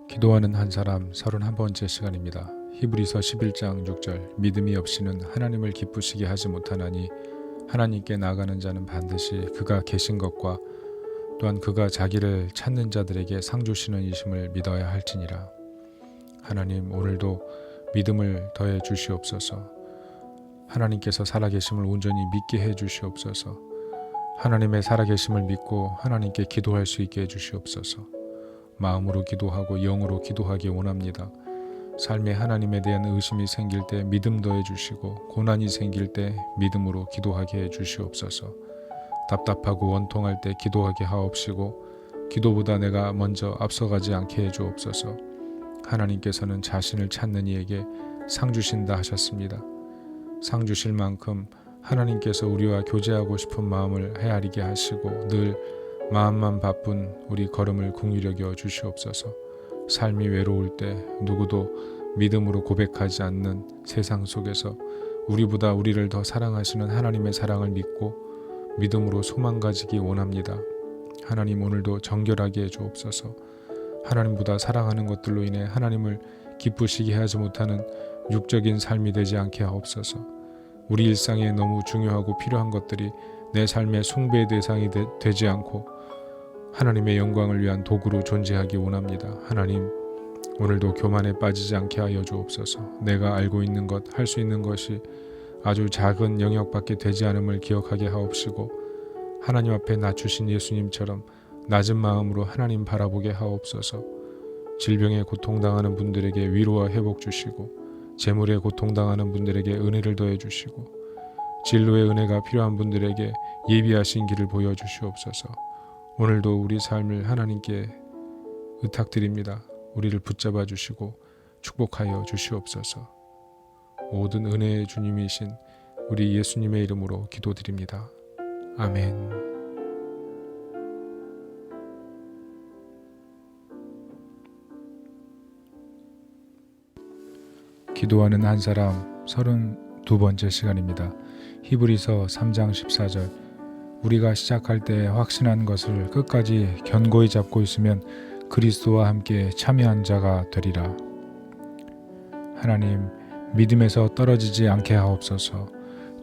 기도하는 한 사람 31번째 시간입니다. 히브리서 11장 6절 믿음이 없이는 하나님을 기쁘시게 하지 못하나니 하나님께 나아가는 자는 반드시 그가 계신 것과 또한 그가 자기를 찾는 자들에게 상 주시는 이심을 믿어야 할지니라. 하나님, 오늘도 믿음을 더해 주시옵소서. 하나님께서 살아계심을 온전히 믿게 해 주시옵소서. 하나님의 살아계심을 믿고 하나님께 기도할 수 있게 해 주시옵소서. 마음으로 기도하고 영으로 기도하기 원합니다. 삶에 하나님에 대한 의심이 생길 때 믿음 더해 주시고, 고난이 생길 때 믿음으로 기도하게 해 주시옵소서. 답답하고 원통할 때 기도하게 하옵시고, 기도보다 내가 먼저 앞서가지 않게 해 주옵소서. 하나님께서는 자신을 찾는 이에게 상 주신다 하셨습니다. 상 주실 만큼 하나님께서 우리와 교제하고 싶은 마음을 헤아리게 하시고, 늘 마음만 바쁜 우리 걸음을 긍휼히 여겨 주시옵소서. 삶이 외로울 때 누구도 믿음으로 고백하지 않는 세상 속에서 우리보다 우리를 더 사랑하시는 하나님의 사랑을 믿고 믿음으로 소망 가지기 원합니다. 하나님, 오늘도 정결하게 해 주옵소서. 하나님보다 사랑하는 것들로 인해 하나님을 기쁘시게 하지 못하는 육적인 삶이 되지 않게 하옵소서. 우리 일상에 너무 중요하고 필요한 것들이 내 삶의 숭배의 대상이 되지 않고 하나님의 영광을 위한 도구로 존재하기 원합니다. 하나님, 오늘도 교만에 빠지지 않게 하여 주옵소서. 내가 알고 있는 것, 할 수 있는 것이 아주 작은 영역밖에 되지 않음을 기억하게 하옵시고, 하나님 앞에 낮추신 예수님처럼 낮은 마음으로 하나님 바라보게 하옵소서. 질병에 고통당하는 분들에게 위로와 회복 주시고, 재물에 고통당하는 분들에게 은혜를 더해 주시고, 진로의 은혜가 필요한 분들에게 예비하신 길을 보여주시옵소서. 오늘도 우리 삶을 하나님께 의탁드립니다. 우리를 붙잡아 주시고 축복하여 주시옵소서. 모든 은혜의 주님이신 우리 예수님의 이름으로 기도드립니다. 아멘. 기도하는 한 사람 32번째 시간입니다. 히브리서 3장 14절 우리가 시작할 때 확신한 것을 끝까지 견고히 잡고 있으면 그리스도와 함께 참여한 자가 되리라. 하나님, 믿음에서 떨어지지 않게 하옵소서.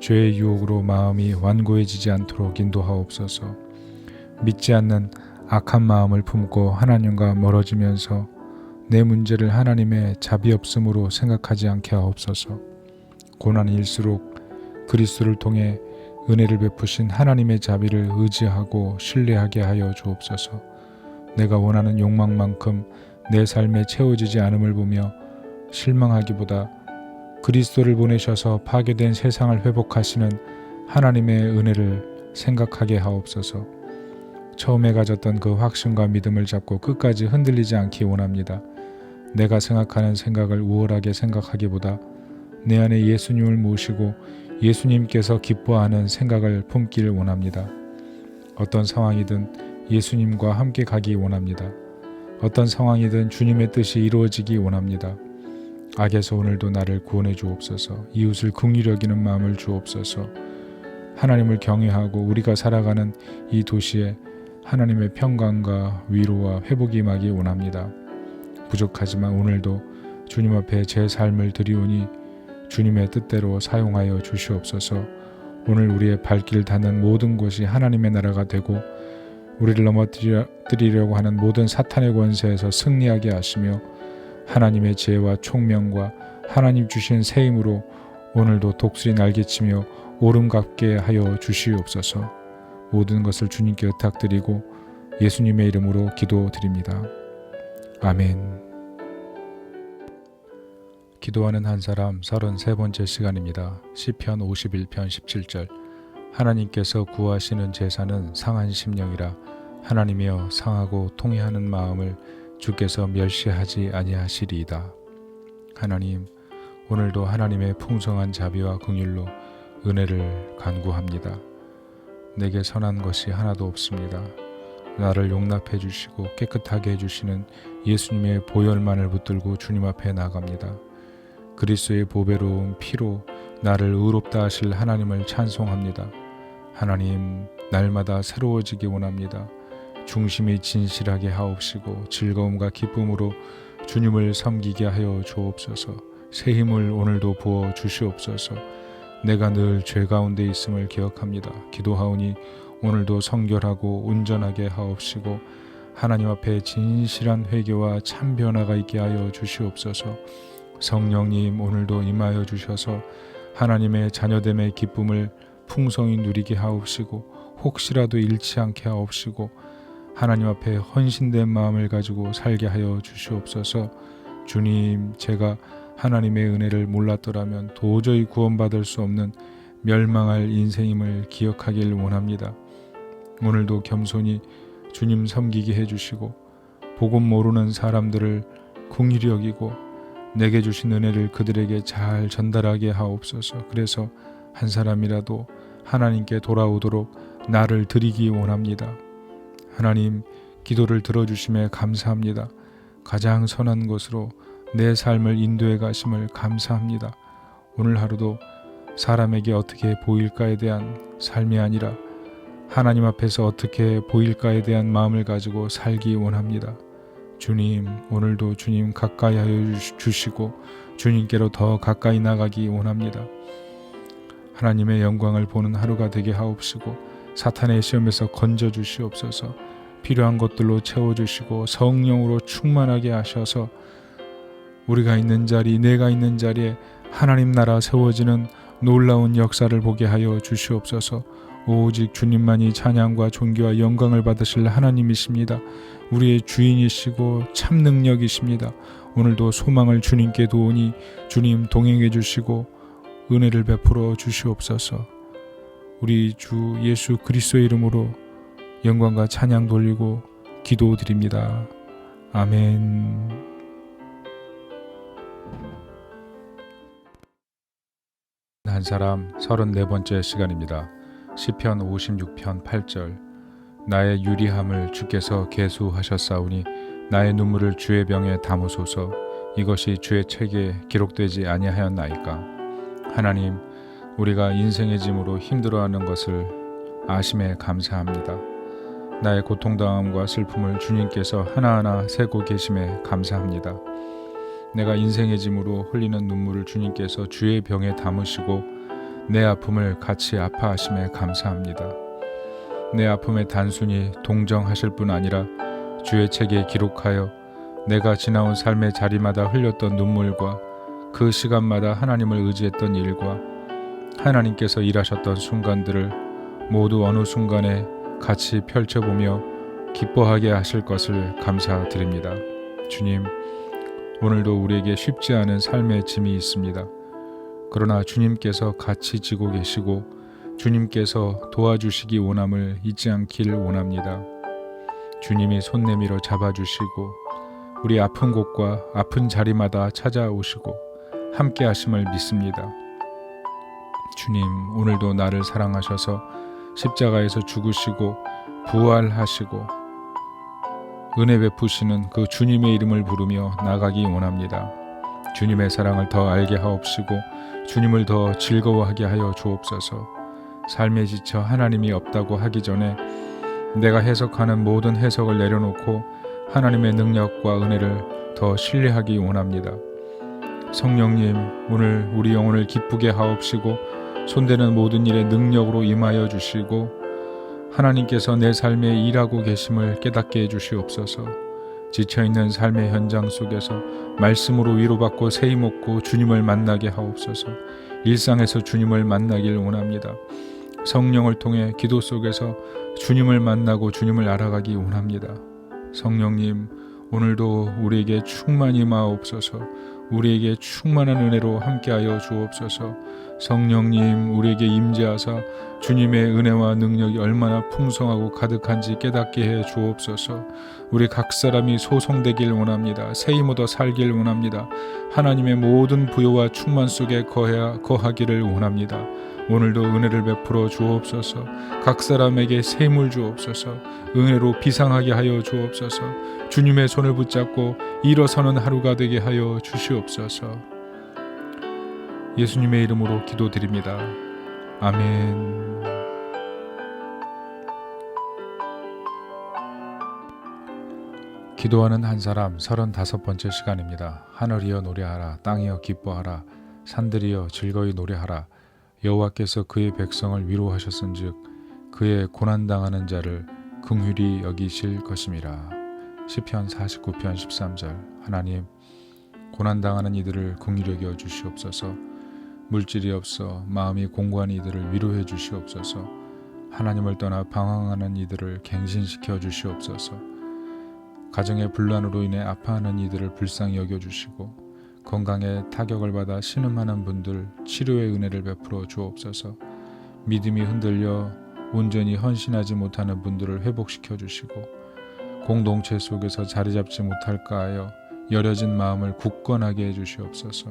죄의 유혹으로 마음이 완고해지지 않도록 인도하옵소서. 믿지 않는 악한 마음을 품고 하나님과 멀어지면서 내 문제를 하나님의 자비 없음으로 생각하지 않게 하옵소서. 고난일수록 그리스도를 통해 은혜를 베푸신 하나님의 자비를 의지하고 신뢰하게 하여 주옵소서. 내가 원하는 욕망만큼 내 삶에 채워지지 않음을 보며 실망하기보다 그리스도를 보내셔서 파괴된 세상을 회복하시는 하나님의 은혜를 생각하게 하옵소서. 처음에 가졌던 그 확신과 믿음을 잡고 끝까지 흔들리지 않기 원합니다. 내가 생각하는 생각을 우월하게 생각하기보다 내 안에 예수님을 모시고 예수님께서 기뻐하는 생각을 품기를 원합니다. 어떤 상황이든 예수님과 함께 가기 원합니다. 어떤 상황이든 주님의 뜻이 이루어지기 원합니다. 악에서 오늘도 나를 구원해 주옵소서. 이웃을 긍휼히 여기는 마음을 주옵소서. 하나님을 경외하고 우리가 살아가는 이 도시에 하나님의 평강과 위로와 회복이 임하기 원합니다. 부족하지만 오늘도 주님 앞에 제 삶을 드리오니 주님의 뜻대로 사용하여 주시옵소서. 오늘 우리의 발길 닿는 모든 곳이 하나님의 나라가 되고 우리를 넘어뜨리려고 하는 모든 사탄의 권세에서 승리하게 하시며 하나님의 지혜와 총명과 하나님 주신 새 힘으로 오늘도 독수리 날개치며 오름 같게 하여 주시옵소서. 모든 것을 주님께 의탁드리고 예수님의 이름으로 기도드립니다. 아멘. 기도하는 한 사람 33번째 시간입니다. 시편 51편 17절 하나님께서 구하시는 제사는 상한 심령이라. 하나님이여, 상하고 통회하는 마음을 주께서 멸시하지 아니하시리이다. 하나님, 오늘도 하나님의 풍성한 자비와 긍휼로 은혜를 간구합니다. 내게 선한 것이 하나도 없습니다. 나를 용납해 주시고 깨끗하게 해주시는 예수님의 보혈만을 붙들고 주님 앞에 나갑니다. 그리스도의 보배로운 피로 나를 의롭다 하실 하나님을 찬송합니다. 하나님, 날마다 새로워지기 원합니다. 중심이 진실하게 하옵시고 즐거움과 기쁨으로 주님을 섬기게 하여 주옵소서. 새 힘을 오늘도 부어 주시옵소서. 내가 늘 죄 가운데 있음을 기억합니다. 기도하오니 오늘도 성결하고 온전하게 하옵시고 하나님 앞에 진실한 회개와 참 변화가 있게 하여 주시옵소서. 성령님 오늘도 임하여 주셔서 하나님의 자녀됨의 기쁨을 풍성히 누리게 하옵시고 혹시라도 잃지 않게 하옵시고 하나님 앞에 헌신된 마음을 가지고 살게 하여 주시옵소서. 주님, 제가 하나님의 은혜를 몰랐더라면 도저히 구원받을 수 없는 멸망할 인생임을 기억하길 원합니다. 오늘도 겸손히 주님 섬기게 해주시고 복음 모르는 사람들을 긍휼히 여기고 내게 주신 은혜를 그들에게 잘 전달하게 하옵소서. 그래서 한 사람이라도 하나님께 돌아오도록 나를 드리기 원합니다. 하나님, 기도를 들어주심에 감사합니다. 가장 선한 것으로 내 삶을 인도해 가심을 감사합니다. 오늘 하루도 사람에게 어떻게 보일까에 대한 삶이 아니라 하나님 앞에서 어떻게 보일까에 대한 마음을 가지고 살기 원합니다. 주님, 오늘도 주님 가까이 하여 주시고 주님께로 더 가까이 나가기 원합니다. 하나님의 영광을 보는 하루가 되게 하옵시고 사탄의 시험에서 건져 주시옵소서. 필요한 것들로 채워주시고 성령으로 충만하게 하셔서 우리가 있는 자리, 내가 있는 자리에 하나님 나라 세워지는 놀라운 역사를 보게 하여 주시옵소서. 오직 주님만이 찬양과 존귀와 영광을 받으실 하나님이십니다. 우리의 주인이시고 참 능력이십니다. 오늘도 소망을 주님께 두오니 주님 동행해 주시고 은혜를 베풀어 주시옵소서. 우리 주 예수 그리스도의 이름으로 영광과 찬양 돌리고 기도드립니다. 아멘. 한 사람 34번째 시간입니다. 시편 56편 8절. 나의 유리함을 주께서 계수하셨사오니 나의 눈물을 주의 병에 담으소서. 이것이 주의 책에 기록되지 아니하였나이까. 하나님, 우리가 인생의 짐으로 힘들어하는 것을 아심에 감사합니다. 나의 고통당함과 슬픔을 주님께서 하나하나 세고 계심에 감사합니다. 내가 인생의 짐으로 흘리는 눈물을 주님께서 주의 병에 담으시고 내 아픔을 같이 아파하심에 감사합니다. 내 아픔에 단순히 동정하실 뿐 아니라 주의 책에 기록하여 내가 지나온 삶의 자리마다 흘렸던 눈물과 그 시간마다 하나님을 의지했던 일과 하나님께서 일하셨던 순간들을 모두 어느 순간에 같이 펼쳐보며 기뻐하게 하실 것을 감사드립니다. 주님, 오늘도 우리에게 쉽지 않은 삶의 짐이 있습니다. 그러나 주님께서 같이 지고 계시고 주님께서 도와주시기 원함을 잊지 않길 원합니다. 주님이 손 내밀어 잡아주시고 우리 아픈 곳과 아픈 자리마다 찾아오시고 함께 하심을 믿습니다. 주님, 오늘도 나를 사랑하셔서 십자가에서 죽으시고 부활하시고 은혜 베푸시는 그 주님의 이름을 부르며 나가기 원합니다. 주님의 사랑을 더 알게 하옵시고 주님을 더 즐거워하게 하여 주옵소서. 삶에 지쳐 하나님이 없다고 하기 전에 내가 해석하는 모든 해석을 내려놓고 하나님의 능력과 은혜를 더 신뢰하기 원합니다. 성령님, 오늘 우리 영혼을 기쁘게 하옵시고 손대는 모든 일에 능력으로 임하여 주시고 하나님께서 내 삶에 일하고 계심을 깨닫게 해주시옵소서. 지쳐있는 삶의 현장 속에서 말씀으로 위로받고 새힘 얻고 주님을 만나게 하옵소서. 일상에서 주님을 만나길 원합니다. 성령을 통해 기도 속에서 주님을 만나고 주님을 알아가기 원합니다. 성령님, 오늘도 우리에게 충만히 임하옵소서. 우리에게 충만한 은혜로 함께하여 주옵소서. 성령님, 우리에게 임재하사 주님의 은혜와 능력이 얼마나 풍성하고 가득한지 깨닫게 해 주옵소서. 우리 각 사람이 소성되길 원합니다. 새힘 얻어 살길 원합니다. 하나님의 모든 부요와 충만 속에 거하기를 원합니다. 오늘도 은혜를 베풀어 주옵소서. 각 사람에게 샘을 주옵소서. 은혜로 비상하게 하여 주옵소서. 주님의 손을 붙잡고 일어서는 하루가 되게 하여 주시옵소서. 예수님의 이름으로 기도드립니다. 아멘. 기도하는 한 사람 35번째 시간입니다. 하늘이여 노래하라, 땅이여 기뻐하라, 산들이여 즐거이 노래하라. 여호와께서 그의 백성을 위로하셨은즉 그의 고난당하는 자를 긍휼히 여기실 것임이라. 시편 49편 13절. 하나님, 고난당하는 이들을 긍휼히 여겨 주시옵소서. 물질이 없어 마음이 공고한 이들을 위로해 주시옵소서. 하나님을 떠나 방황하는 이들을 갱신시켜 주시옵소서. 가정의 분란으로 인해 아파하는 이들을 불쌍히 여겨주시고 건강에 타격을 받아 신음하는 분들 치료의 은혜를 베풀어 주옵소서. 믿음이 흔들려 온전히 헌신하지 못하는 분들을 회복시켜 주시고 공동체 속에서 자리 잡지 못할까 하여 여려진 마음을 굳건하게 해주시옵소서.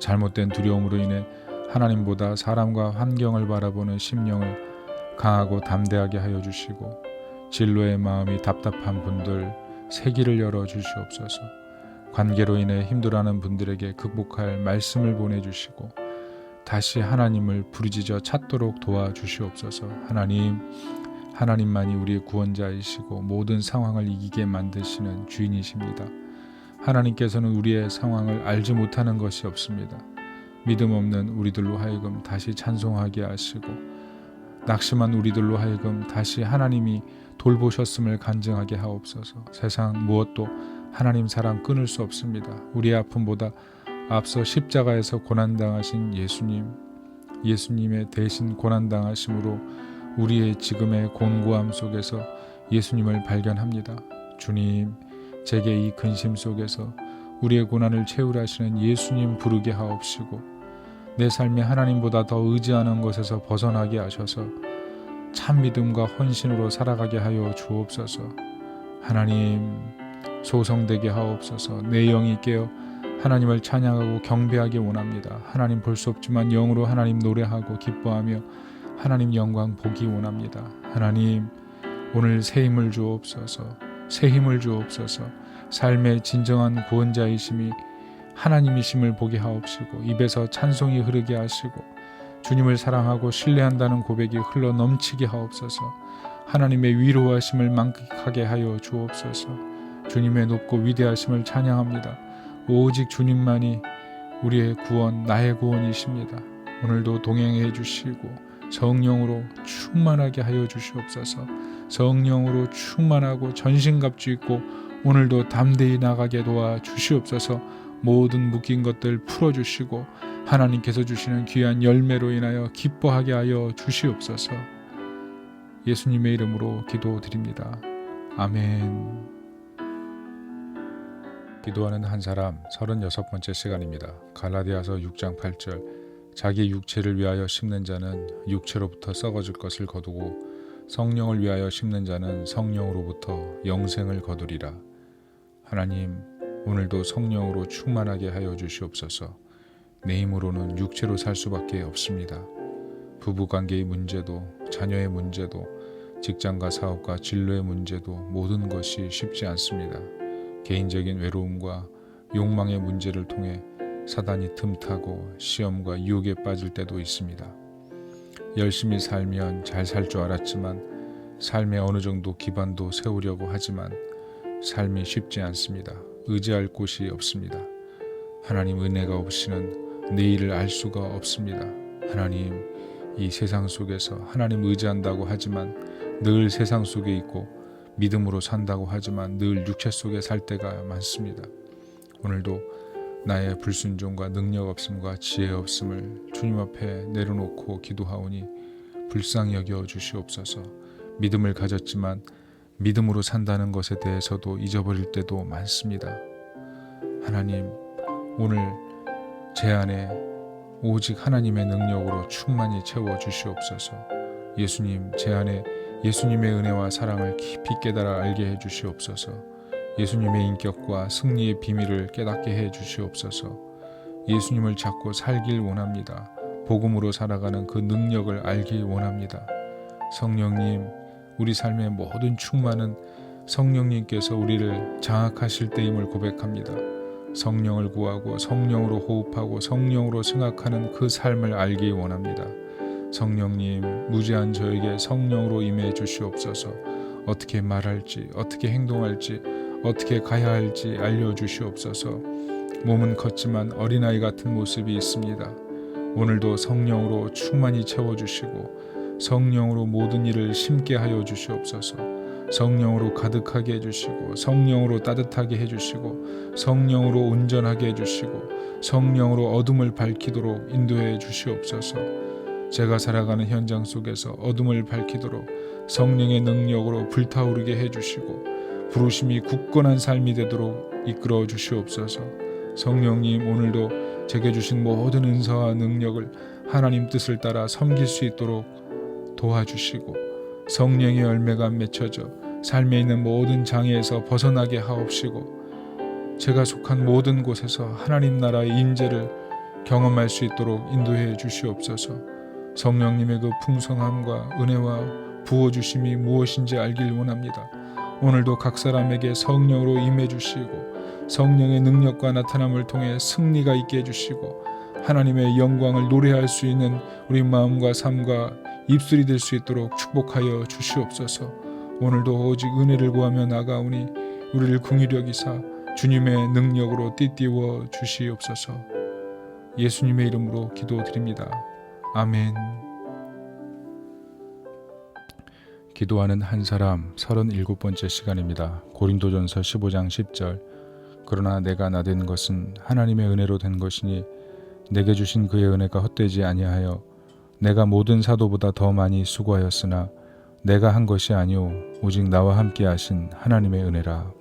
잘못된 두려움으로 인해 하나님보다 사람과 환경을 바라보는 심령을 강하고 담대하게 하여 주시고 진로의 마음이 답답한 분들 새길을 열어 주시옵소서. 관계로 인해 힘들어하는 분들에게 극복할 말씀을 보내주시고 다시 하나님을 부르짖어 찾도록 도와주시옵소서. 하나님만이 우리의 구원자이시고 모든 상황을 이기게 만드시는 주인이십니다. 하나님께서는 우리의 상황을 알지 못하는 것이 없습니다. 믿음 없는 우리들로 하여금 다시 찬송하게 하시고 낙심한 우리들로 하여금 다시 하나님이 돌보셨음을 간증하게 하옵소서. 세상 무엇도 하나님 사랑 끊을 수 없습니다. 우리의 아픔보다 앞서 십자가에서 고난당하신 예수님의 대신 고난당하심으로 우리의 지금의 곤고함 속에서 예수님을 발견합니다. 주님, 제게 이 근심 속에서 우리의 고난을 채우려 하시는 예수님 부르게 하옵시고 내 삶에 하나님보다 더 의지하는 것에서 벗어나게 하셔서 참 믿음과 헌신으로 살아가게 하여 주옵소서. 하나님, 소성되게 하옵소서. 내 영이 깨어 하나님을 찬양하고 경배하기 원합니다. 하나님 볼 수 없지만 영으로 하나님 노래하고 기뻐하며 하나님 영광 보기 원합니다. 하나님, 오늘 새 힘을 주옵소서. 새 힘을 주옵소서. 삶의 진정한 구원자이심이 하나님이심을 보게 하옵시고 입에서 찬송이 흐르게 하시고 주님을 사랑하고 신뢰한다는 고백이 흘러 넘치게 하옵소서. 하나님의 위로하심을 만끽하게 하여 주옵소서. 주님의 높고 위대하심을 찬양합니다. 오직 주님만이 우리의 구원, 나의 구원이십니다. 오늘도 동행해 주시고 성령으로 충만하게 하여 주시옵소서. 성령으로 충만하고 전신갑주 있고 오늘도 담대히 나가게 도와 주시옵소서. 모든 묶인 것들 풀어주시고 하나님께서 주시는 귀한 열매로 인하여 기뻐하게 하여 주시옵소서. 예수님의 이름으로 기도드립니다. 아멘. 기도하는 한 사람 36번째 시간입니다. 갈라디아서 6장 8절. 자기 육체를 위하여 심는 자는 육체로부터 썩어질 것을 거두고 성령을 위하여 심는 자는 성령으로부터 영생을 거두리라. 하나님, 오늘도 성령으로 충만하게 하여 주시옵소서. 내 힘으로는 육체로 살 수밖에 없습니다. 부부관계의 문제도, 자녀의 문제도, 직장과 사업과 진로의 문제도 모든 것이 쉽지 않습니다. 개인적인 외로움과 욕망의 문제를 통해 사단이 틈타고 시험과 유혹에 빠질 때도 있습니다. 열심히 살면 잘 살 줄 알았지만 삶에 어느 정도 기반도 세우려고 하지만 삶이 쉽지 않습니다. 의지할 곳이 없습니다. 하나님 은혜가 없이는 내일을 알 수가 없습니다. 하나님, 이 세상 속에서 하나님 의지한다고 하지만 늘 세상 속에 있고 믿음으로 산다고 하지만 늘 육체 속에 살 때가 많습니다. 오늘도 나의 불순종과 능력 없음과 지혜 없음을 주님 앞에 내려놓고 기도하오니 불쌍히 여겨 주시옵소서. 믿음을 가졌지만 믿음으로 산다는 것에 대해서도 잊어버릴 때도 많습니다. 하나님, 오늘 제 안에 오직 하나님의 능력으로 충만히 채워 주시옵소서. 예수님, 제 안에 예수님의 은혜와 사랑을 깊이 깨달아 알게 해 주시옵소서. 예수님의 인격과 승리의 비밀을 깨닫게 해 주시옵소서. 예수님을 찾고 살길 원합니다. 복음으로 살아가는 그 능력을 알길 원합니다. 성령님, 우리 삶의 모든 충만은 성령님께서 우리를 장악하실 때임을 고백합니다. 성령을 구하고 성령으로 호흡하고 성령으로 생각하는 그 삶을 알기 원합니다. 성령님, 무지한 저에게 성령으로 임해 주시옵소서. 어떻게 말할지, 어떻게 행동할지, 어떻게 가야 할지 알려주시옵소서. 몸은 컸지만 어린아이 같은 모습이 있습니다. 오늘도 성령으로 충만히 채워주시고 성령으로 모든 일을 심게 하여 주시옵소서. 성령으로 가득하게 해주시고 성령으로 따뜻하게 해주시고 성령으로 온전하게 해주시고 성령으로 어둠을 밝히도록 인도해 주시옵소서. 제가 살아가는 현장 속에서 어둠을 밝히도록 성령의 능력으로 불타오르게 해주시고 부르심이 굳건한 삶이 되도록 이끌어 주시옵소서. 성령님, 오늘도 제게 주신 모든 은사와 능력을 하나님 뜻을 따라 섬길 수 있도록 도와주시고 성령의 열매가 맺혀져 삶에 있는 모든 장애에서 벗어나게 하옵시고 제가 속한 모든 곳에서 하나님 나라의 임재를 경험할 수 있도록 인도해 주시옵소서. 성령님의 그 풍성함과 은혜와 부어주심이 무엇인지 알길 원합니다. 오늘도 각 사람에게 성령으로 임해 주시고 성령의 능력과 나타남을 통해 승리가 있게 해주시고 하나님의 영광을 노래할 수 있는 우리 마음과 삶과 입술이 될 수 있도록 축복하여 주시옵소서. 오늘도 오직 은혜를 구하며 나가오니 우리를 긍휼히 여기사 주님의 능력으로 띠띠워 주시옵소서. 예수님의 이름으로 기도드립니다. 아멘. 기도하는 한 사람 37번째 시간입니다. 고린도전서 15장 10절. 그러나 내가 나된 것은 하나님의 은혜로 된 것이니 내게 주신 그의 은혜가 헛되지 아니하여 내가 모든 사도보다 더 많이 수고하였으나 내가 한 것이 아니오 오직 나와 함께 하신 하나님의 은혜라.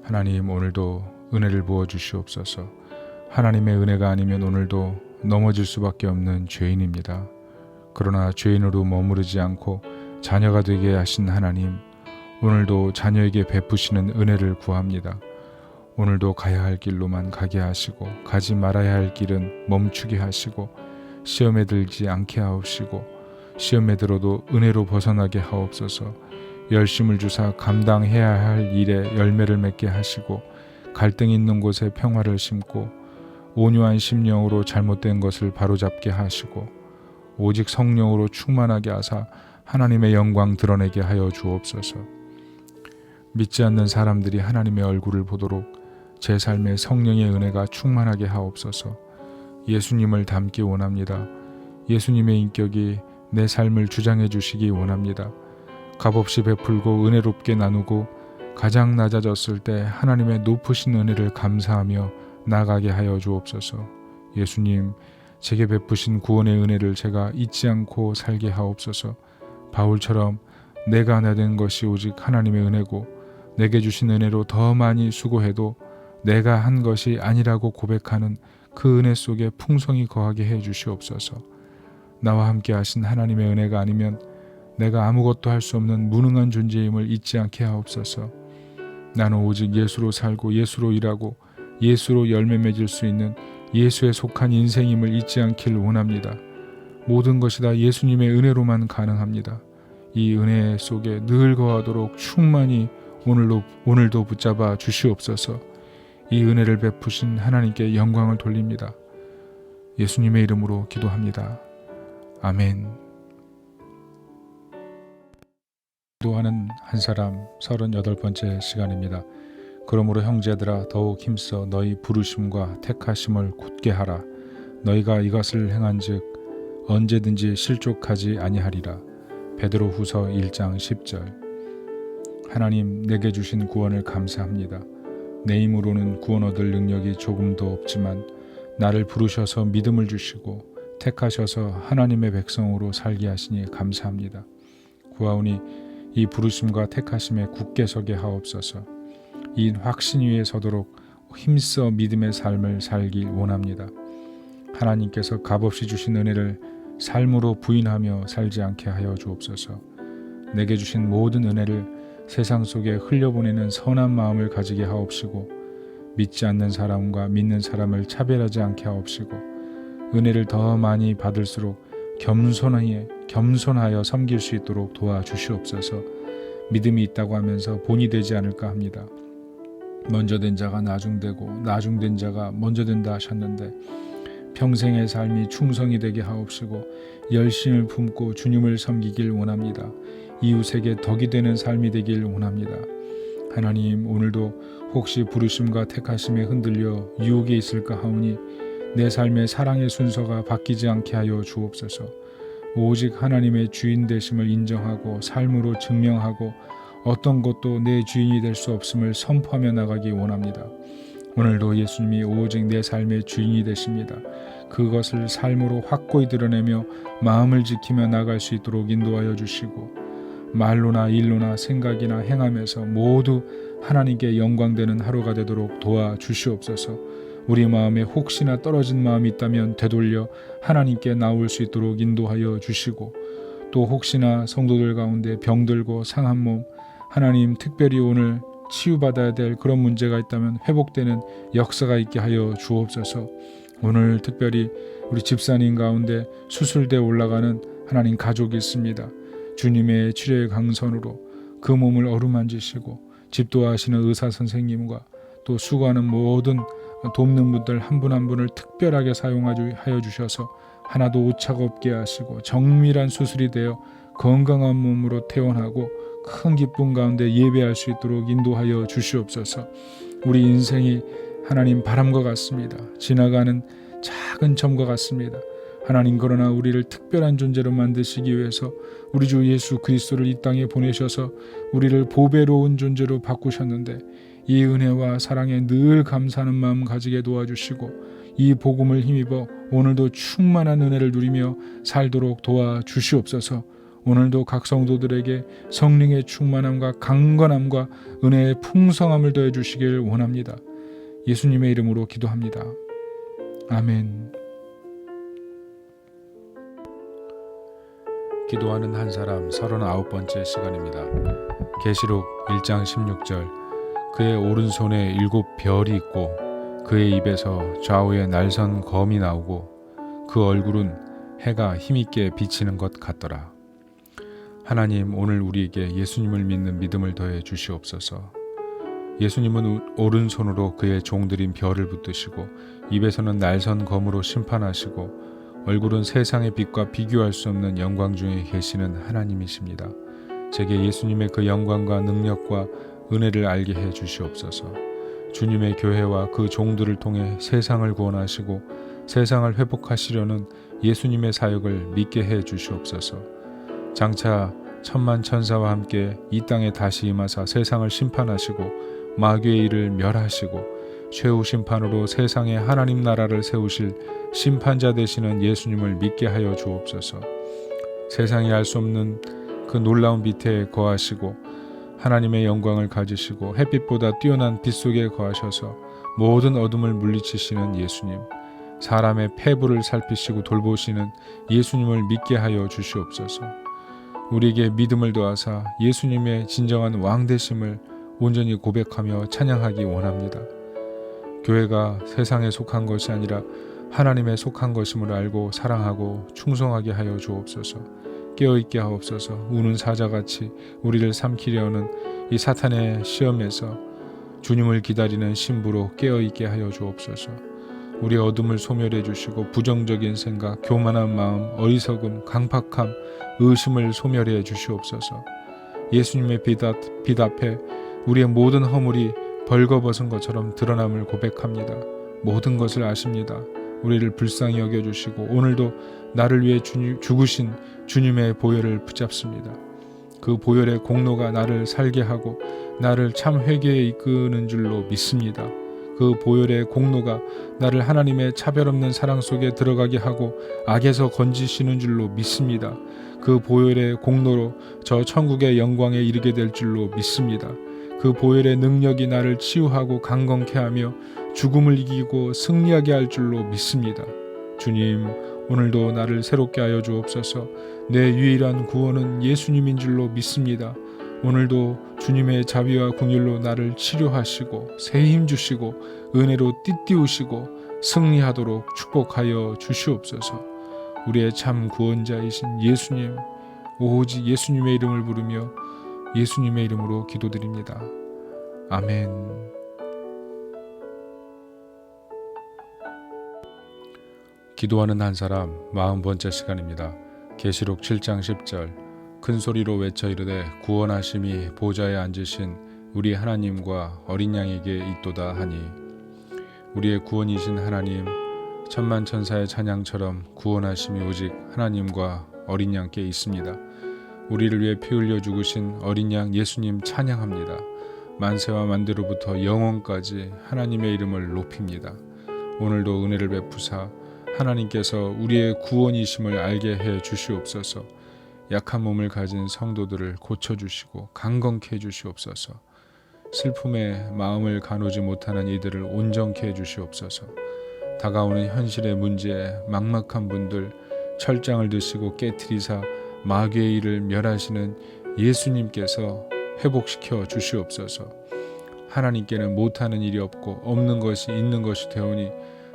하나님, 오늘도 은혜를 부어 주시옵소서. 하나님의 은혜가 아니면 오늘도 넘어질 수밖에 없는 죄인입니다. 그러나 죄인으로 머무르지 않고 자녀가 되게 하신 하나님, 오늘도 자녀에게 베푸시는 은혜를 구합니다. 오늘도 가야 할 길로만 가게 하시고 가지 말아야 할 길은 멈추게 하시고 시험에 들지 않게 하옵시고 시험에 들어도 은혜로 벗어나게 하옵소서. 열심을 주사 감당해야 할 일에 열매를 맺게 하시고 갈등 있는 곳에 평화를 심고 온유한 심령으로 잘못된 것을 바로잡게 하시고 오직 성령으로 충만하게 하사 하나님의 영광 드러내게 하여 주옵소서. 믿지 않는 사람들이 하나님의 얼굴을 보도록 제 삶에 성령의 은혜가 충만하게 하옵소서. 예수님을 닮기 원합니다. 예수님의 인격이 내 삶을 주장해 주시기 원합니다. 값없이 베풀고 은혜롭게 나누고 가장 낮아졌을 때 하나님의 높으신 은혜를 감사하며 나가게 하여 주옵소서. 예수님, 제게 베푸신 구원의 은혜를 제가 잊지 않고 살게 하옵소서. 바울처럼 내가 하나 된 것이 오직 하나님의 은혜고 내게 주신 은혜로 더 많이 수고해도 내가 한 것이 아니라고 고백하는 그 은혜 속에 풍성히 거하게 해 주시옵소서. 나와 함께 하신 하나님의 은혜가 아니면 내가 아무것도 할 수 없는 무능한 존재임을 잊지 않게 하옵소서. 나는 오직 예수로 살고 예수로 일하고 예수로 열매 맺을 수 있는 예수에 속한 인생임을 잊지 않길 원합니다. 모든 것이 다 예수님의 은혜로만 가능합니다. 이 은혜 속에 늘 거하도록 충만히 오늘도 붙잡아 주시옵소서. 이 은혜를 베푸신 하나님께 영광을 돌립니다. 예수님의 이름으로 기도합니다. 아멘. 기도하는 한 사람 38번째 시간입니다. 그러므로 형제들아 더욱 힘써 너희 부르심과 택하심을 굳게 하라. 너희가 이것을 행한즉 언제든지 실족하지 아니하리라. 베드로후서 1장 10절. 하나님, 내게 주신 구원을 감사합니다. 내 힘으로는 구원 얻을 능력이 조금도 없지만 나를 부르셔서 믿음을 주시고 택하셔서 하나님의 백성으로 살게 하시니 감사합니다. 구하오니 이 부르심과 택하심에 굳게 서게 하옵소서. 이 확신 위에 서도록 힘써 믿음의 삶을 살길 원합니다. 하나님께서 값없이 주신 은혜를 삶으로 부인하며 살지 않게 하여 주옵소서. 내게 주신 모든 은혜를 세상 속에 흘려보내는 선한 마음을 가지게 하옵시고 믿지 않는 사람과 믿는 사람을 차별하지 않게 하옵시고 은혜를 더 많이 받을수록 겸손하여 섬길 수 있도록 도와주시옵소서. 믿음이 있다고 하면서 본이 되지 않을까 합니다. 먼저 된 자가 나중되고 나중된 자가 먼저 된다 하셨는데 평생의 삶이 충성이 되게 하옵시고 열심을 품고 주님을 섬기길 원합니다. 이웃에게 덕이 되는 삶이 되길 원합니다. 하나님, 오늘도 혹시 부르심과 택하심에 흔들려 유혹에 있을까 하오니 내 삶의 사랑의 순서가 바뀌지 않게 하여 주옵소서. 오직 하나님의 주인 되심을 인정하고 삶으로 증명하고 어떤 것도 내 주인이 될 수 없음을 선포하며 나가기 원합니다. 오늘도 예수님이 오직 내 삶의 주인이 되십니다. 그것을 삶으로 확고히 드러내며 마음을 지키며 나갈 수 있도록 인도하여 주시고, 말로나 일로나 생각이나 행함에서 모두 하나님께 영광되는 하루가 되도록 도와주시옵소서. 우리 마음에 혹시나 떨어진 마음이 있다면 되돌려 하나님께 나올 수 있도록 인도하여 주시고, 또 혹시나 성도들 가운데 병들고 상한 몸, 하나님 특별히 오늘 치유받아야 될 그런 문제가 있다면 회복되는 역사가 있게 하여 주옵소서. 오늘 특별히 우리 집사님 가운데 수술대 올라가는 하나님 가족이 있습니다. 주님의 치료의 강선으로 그 몸을 어루만지시고 집도하시는 의사 선생님과 또 수고하는 모든 돕는 분들 한 분 한 분을 특별하게 사용하여 주셔서 하나도 오차가 없게 하시고 정밀한 수술이 되어 건강한 몸으로 퇴원하고 큰 기쁨 가운데 예배할 수 있도록 인도하여 주시옵소서. 우리 인생이 하나님 바람과 같습니다. 지나가는 작은 점과 같습니다. 하나님, 그러나 우리를 특별한 존재로 만드시기 위해서 우리 주 예수 그리스도를 이 땅에 보내셔서 우리를 보배로운 존재로 바꾸셨는데, 이 은혜와 사랑에 늘 감사하는 마음 가지게 도와주시고 이 복음을 힘입어 오늘도 충만한 은혜를 누리며 살도록 도와주시옵소서. 오늘도 각 성도들에게 성령의 충만함과 강건함과 은혜의 풍성함을 더해 주시길 원합니다. 예수님의 이름으로 기도합니다. 아멘. 기도하는 한 사람 39번째 시간입니다. 계시록 1장 16절. 그의 오른손에 7별이 있고 그의 입에서 좌우에 날선 검이 나오고 그 얼굴은 해가 힘있게 비치는 것 같더라. 하나님, 오늘 우리에게 예수님을 믿는 믿음을 더해 주시옵소서. 예수님은 오른손으로 그의 종들인 별을 붙드시고 입에서는 날선 검으로 심판하시고 얼굴은 세상의 빛과 비교할 수 없는 영광 중에 계시는 하나님이십니다. 제게 예수님의 그 영광과 능력과 은혜를 알게 해 주시옵소서. 주님의 교회와 그 종들을 통해 세상을 구원하시고 세상을 회복하시려는 예수님의 사역을 믿게 해 주시옵소서. 장차 천만 천사와 함께 이 땅에 다시 임하사 세상을 심판하시고 마귀의 일을 멸하시고 최후 심판으로 세상에 하나님 나라를 세우실 심판자 되시는 예수님을 믿게 하여 주옵소서. 세상이 알 수 없는 그 놀라운 빛에 거하시고 하나님의 영광을 가지시고 햇빛보다 뛰어난 빛 속에 거하셔서 모든 어둠을 물리치시는 예수님, 사람의 폐부를 살피시고 돌보시는 예수님을 믿게 하여 주시옵소서. 우리에게 믿음을 더하사 예수님의 진정한 왕 되심을 온전히 고백하며 찬양하기 원합니다. 교회가 세상에 속한 것이 아니라 하나님에 속한 것임을 알고 사랑하고 충성하게 하여 주옵소서. 깨어있게 하옵소서. 우는 사자같이 우리를 삼키려는 이 사탄의 시험에서 주님을 기다리는 신부로 깨어있게 하여 주옵소서. 우리 어둠을 소멸해 주시고 부정적인 생각, 교만한 마음, 어리석음, 강팍함, 의심을 소멸해 주시옵소서. 예수님의 빛 앞에 우리의 모든 허물이 벌거벗은 것처럼 드러남을 고백합니다. 모든 것을 아십니다. 우리를 불쌍히 여겨주시고 오늘도 나를 위해 죽으신 주님의 보혈을 붙잡습니다. 그 보혈의 공로가 나를 살게 하고 나를 참 회개에 이끄는 줄로 믿습니다. 그 보혈의 공로가 나를 하나님의 차별 없는 사랑 속에 들어가게 하고 악에서 건지시는 줄로 믿습니다. 그 보혈의 공로로 저 천국의 영광에 이르게 될 줄로 믿습니다. 그 보혈의 능력이 나를 치유하고 강건케 하며 죽음을 이기고 승리하게 할 줄로 믿습니다. 주님, 오늘도 나를 새롭게 하여 주옵소서. 내 유일한 구원은 예수님인 줄로 믿습니다. 오늘도 주님의 자비와 긍휼로 나를 치료하시고 새 힘 주시고 은혜로 띠띠우시고 승리하도록 축복하여 주시옵소서. 우리의 참 구원자이신 예수님, 오직 예수님의 이름을 부르며 예수님의 이름으로 기도드립니다. 아멘. 기도하는 한 사람 40번째 시간입니다. 계시록 7장 10절. 큰 소리로 외쳐 이르되 구원하심이 보좌에 앉으신 우리 하나님과 어린 양에게 있도다 하니 우리의 구원이신 하나님 천만천사의 찬양처럼 구원하심이 오직 하나님과 어린 양께 있습니다. 우리를 위해 피 흘려 죽으신 어린 양 예수님 찬양합니다. 만세와 만대로부터 영원까지 하나님의 이름을 높입니다. 오늘도 은혜를 베푸사 하나님께서 우리의 구원이심을 알게 해 주시옵소서. 약한 몸을 가진 성도들을 고쳐주시고 강건케 해주시옵소서. 슬픔에 마음을 가누지 못하는 이들을 온전케 해주시옵소서. 다가오는 현실의 문제에 막막한 분들 철장을 드시고 깨트리사 마귀의 일을 멸하시는 예수님께서 회복시켜 주시옵소서. 하나님께는 못하는 일이 없고 없는 것이 있는 것이 되오니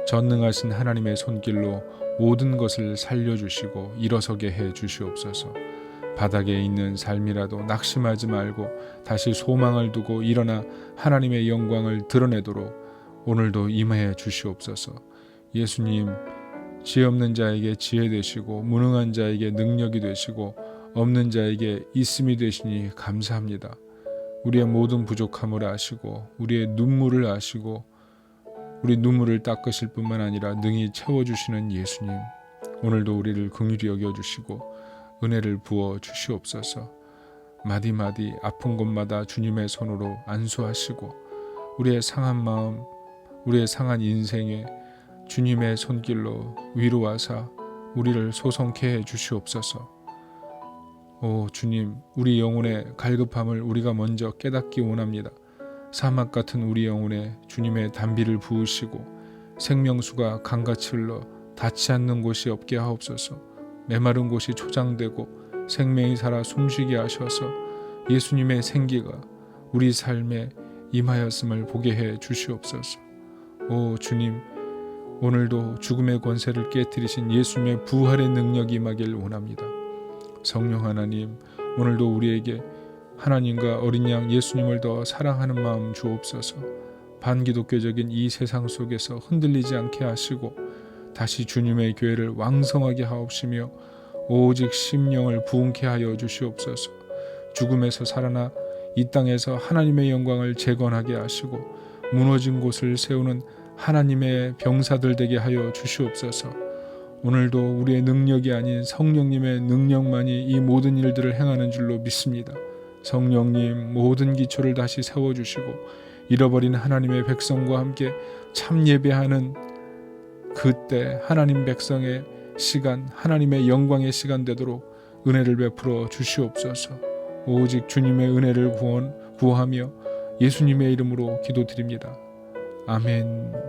전능하신 하나님의 손길로 모든 것을 살려주시고 일어서게 해 주시옵소서. 바닥에 있는 삶이라도 낙심하지 말고 다시 소망을 두고 일어나 하나님의 영광을 드러내도록 오늘도 임해 주시옵소서. 예수님, 지혜 없는 자에게 지혜 되시고 무능한 자에게 능력이 되시고 없는 자에게 있음이 되시니 감사합니다. 우리의 모든 부족함을 아시고 우리의 눈물을 아시고 우리 눈물을 닦으실 뿐만 아니라 능히 채워주시는 예수님, 오늘도 우리를 긍휼히 여겨주시고 은혜를 부어 주시옵소서. 마디마디 아픈 곳마다 주님의 손으로 안수하시고 우리의 상한 마음, 우리의 상한 인생에 주님의 손길로 위로하사 우리를 소성케 해 주시옵소서. 오 주님, 우리 영혼의 갈급함을 우리가 먼저 깨닫기 원합니다. 사막 같은 우리 영혼에 주님의 단비를 부으시고 생명수가 강같이 흘러 닿지 않는 곳이 없게 하옵소서. 메마른 곳이 초장되고 생명이 살아 숨쉬게 하셔서 예수님의 생기가 우리 삶에 임하였음을 보게 해 주시옵소서. 오 주님, 오늘도 죽음의 권세를 깨뜨리신 예수님의 부활의 능력이 임하길 원합니다. 성령 하나님, 오늘도 우리에게 하나님과 어린 양 예수님을 더 사랑하는 마음 주옵소서. 반기독교적인 이 세상 속에서 흔들리지 않게 하시고 다시 주님의 교회를 왕성하게 하옵시며 오직 심령을 부흥케 하여 주시옵소서. 죽음에서 살아나 이 땅에서 하나님의 영광을 재건하게 하시고 무너진 곳을 세우는 하나님의 병사들 되게 하여 주시옵소서. 오늘도 우리의 능력이 아닌 성령님의 능력만이 이 모든 일들을 행하는 줄로 믿습니다. 성령님, 모든 기초를 다시 세워주시고 잃어버린 하나님의 백성과 함께 참 예배하는 그때 하나님 백성의 시간, 하나님의 영광의 시간 되도록 은혜를 베풀어 주시옵소서. 오직 주님의 은혜를 구하며 예수님의 이름으로 기도드립니다. 아멘.